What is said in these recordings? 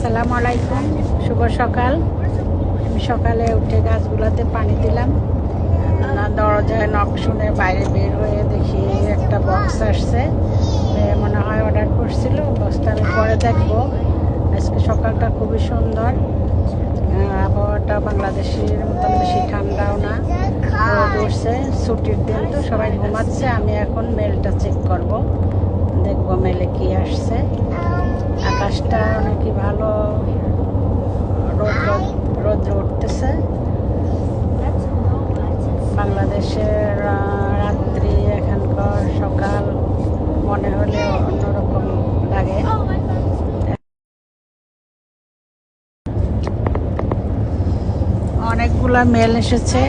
আসসালামু আলাইকুম, শুভ সকাল। আমি সকালে উঠে গাছগুলোতে পানি দিলাম। দরজায় নক শুনে বাইরে বের হয়ে দেখি একটা বক্স আসছে। মনে হয় অর্ডার করছিল। বক্সটা আমি পরে দেখবো। আজকে সকালটা খুবই সুন্দর, আবহাওয়াটা বাংলাদেশের মতন বেশি ঠান্ডাও না, রোদ উঠছে। ছুটির দিন তো সবাই ঘুমাচ্ছে। আমি এখন মেলটা চেক করব, দেখবো মেলে কি আসছে। আকাশটা অনেকই ভালো, রোদ্র উঠতেছে। বাংলাদেশের রাত্রি, এখানকার সকাল মনে হলে অন্যরকম লাগে। অনেকগুলো মেল এসেছে,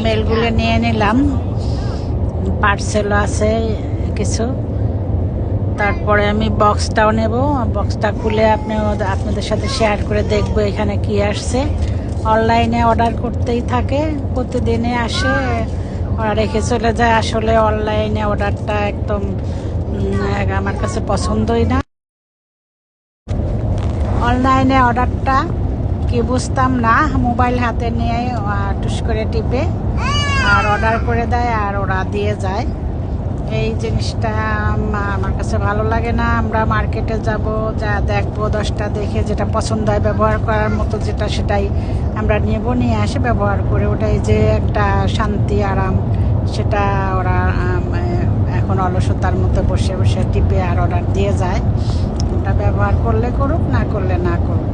মেলগুলো নিয়ে নিলাম। পার্সেলও আছে কিছু। তারপরে আমি বক্সটাও নেব। বক্সটা খুলে আপনাদের সাথে শেয়ার করে দেখবো এখানে কি আসছে। অনলাইনে অর্ডার করতেই থাকে, প্রতিদিনে আসে, ওরা রেখে চলে যায়। আসলে অনলাইনে অর্ডারটা একদম আমার কাছে পছন্দই না। অনলাইনে অর্ডারটা কি বুঝতাম না, মোবাইল হাতে নিয়ে টুস করে টিপে আর অর্ডার করে দেয় আর ওরা দিয়ে যায়। এই জিনিসটা আমার কাছে ভালো লাগে না। আমরা মার্কেটে যাব, যা দেখবো, 10টা দেখে যেটা পছন্দ হয় ব্যবহার করার মতো যেটা, সেটাই আমরা নেব, নিয়ে আসে ব্যবহার করে। ওটাই যে একটা শান্তি, আরাম, সেটা ওরা এখন অলসতার মতো বসে বসে টিপে আর অর্ডার দিয়ে যায়। ওটা ব্যবহার করলে করুক, না করলে না করুক।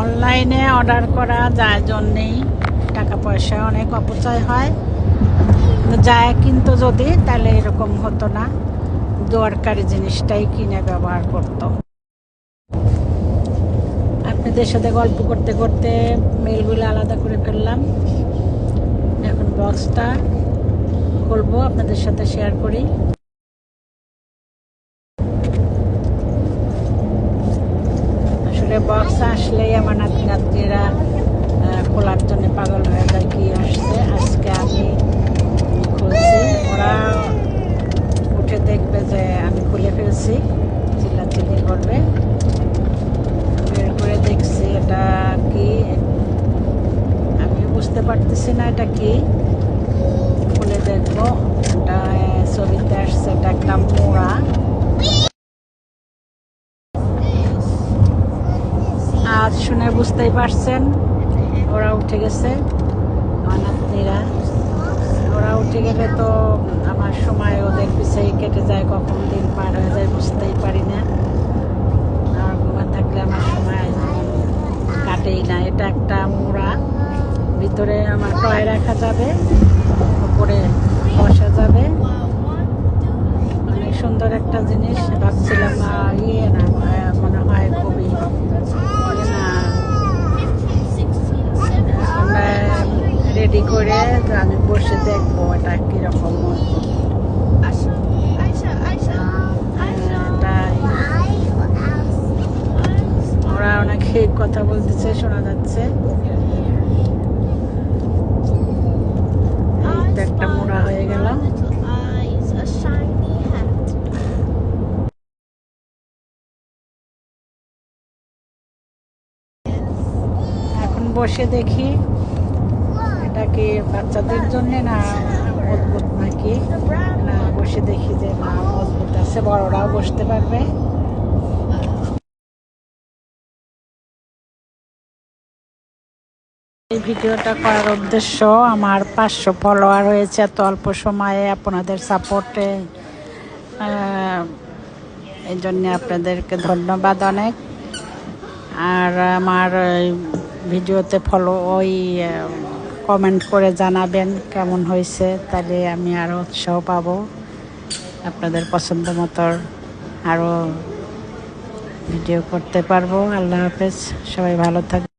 অনলাইনে অর্ডার করা যায় জন্যেই টাকা পয়সা অনেক অপচয় হয়। যায় কিন্তু যদি, তাহলে এরকম হতো না, দরকারি জিনিসটাই কিনে ব্যবহার করতো। আপনাদের সাথে গল্প করতে করতে মেলগুলো আলাদা করে ফেললাম। এখন বক্সটা খুলবো, আপনাদের সাথে শেয়ার করি। আসলে বক্স আসলেই আমার নাতি নাতনিরা খোলার জন্য পাগল হয়ে যায়, কি আসছে। আজকে আমি খুলছি, ওরা উঠে দেখবে যে আমি খুলে ফেলছি, চিল্লাচিল্লি করবে। বের করে দেখছি এটা কি, আমি বুঝতে পারতেছি না এটা কি। খুলে দেখবো। এটা ছবিতে আসছে, এটা একটা মোড়া। আজ শুনে বুঝতেই পারছেন, ওরা উঠে গেছে, আমার নাতনিরা। ওরা উঠে গেলে তো আমার সময় ওদের পিছিয়ে কেটে যায়, কখন দিন পার হয়ে যায় বুঝতেই পারি না। আর ঘুমা থাকলে আমার সময় কাটেই না। এটা একটা মোড়া, ভিতরে আমার টয় রাখা যাবে, উপরে বসা যাবে। অনেক সুন্দর একটা জিনিস। ভাবছিলাম না, মনে হয় খুবই রেডি করে আমি বসে দেখবো এটা কিরকম। ওরা অনেকে কথা বলতেছে, শোনা যাচ্ছে। একটা মোড়া হয়ে গেল। এখন বসে দেখি এটা কি বাচ্চাদের জন্য না মজবুত নাকি। না, বসে দেখি যে না, মজবুত আছে, বড়রাও বসতে পারবে। এই ভিডিওটা করার উদ্দেশ্য, আমার 500 ফলোয়ার হয়েছে এত অল্প সময়ে আপনাদের সাপোর্টে। এই জন্যে আপনাদেরকে ধন্যবাদ অনেক। আর আমার ভিডিওতে কমেন্ট করে জানাবেন কেমন হয়েছে, তাহলে আমি আরও উৎসাহ পাবো আপনাদের পছন্দ মতো আরও ভিডিও করতে পারবো। আল্লাহ হাফেজ, সবাই ভালো থাকবে।